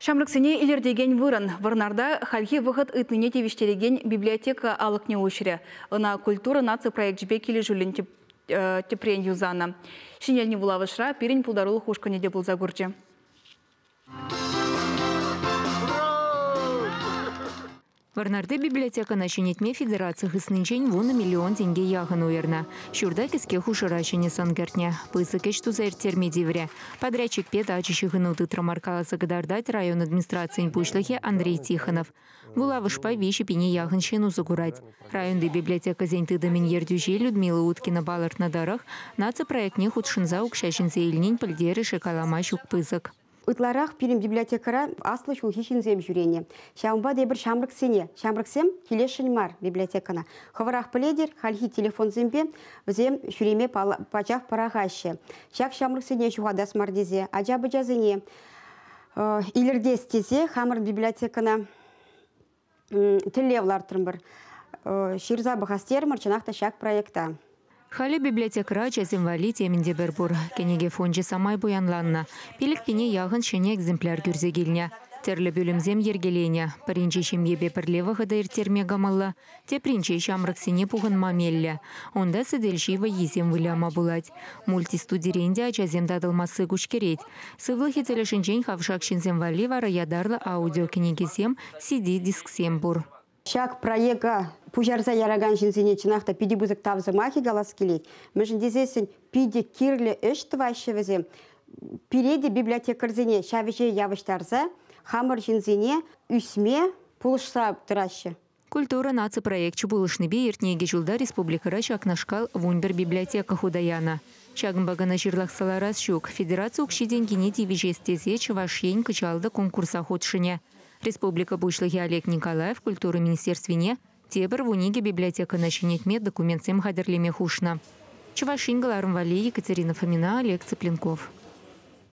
Шамрыксене илердеген вырын. Варнарда хальхи выход ытныне тевиштереген библиотека алыкне ушре. Она культура наци проект жбе келе жүлін тепрен юзана. Шинелни вулавышра пирин пулдарулы хушкане де булза гурче. Варнарды библиотека начинетме федерации хыснынчен вуны миллион тенге яғын уерна. Шурда кіске хушырачыне сангертне. Пысы кешту заиртермедивре. Подрядчик пет ачышы гынуты трамаркала загадардать район администрациян пушлахе Андрей Тихонов. Вулавышпа вещи пене яғын шену загурать. Районды библиотека зенты доминьер дюжей Людмила Уткина баларт на дарах наци проектне худшинза укшашинзе ильнин пальдеры шекалама щук пызык. Утларах пирим библиотекара аслы шулхишин зем жюрене. Шамба дебір шамрыксене. Шамрыксем келешін мар библиотекана. Хаварах паледер, хальхи телефон зембе, взем жюреме пачах парахаще. Шак шамрыксене шухадас мардезе, аджабы жазыне. Илердес тезе, хамыр библиотекана телевлар тұрмыр. Ширза бахастер марчанахта шак проекта. Хали библиотекара чаземвали темінде бербур. Кенеге фонжи самай буянланна. Пилік пене яғын шене экземпляр күрзегіліне. Терлі бөлімзем ергелене. Паринче шемьебе пірлеві ғыдайр терме гамалла. Те принче шамрыксене пуғын мамелле. Онда сыдельшива езем выляма булать. Мультистудиренде ачазем дадылмасы күшкерет. Сывлығы телешінчен хавшакшинзем вали вара ядарлы аудио кенегезем CD-дисксем бур. Шак проекта пужарза яраган жинзине чинахта пиди бузык тавзы махи галас келет. Межін дезесін пиди кирлі үш твайшевізем. Пиреди библиотекарзине шавиже явыштарза, хамыр жинзине үсме пулышса тұрашы. Культура наци проект чубулышны бе ертнеге жылда республикара шакнашкал вунбер библиотека худаяна. Чагынбагана жырлақсаларас щук. Федерация укшиден генети вежестезе чывашень кычалды конкурса ходшыне. Республика Бушлыхи Олег Николаев культуры министерствине тебір вуниге библиотека начинетме документсем хадерлеме хушна. Чувашин Галарм Вали, Екатерина Фомина, Олег Цыпленков.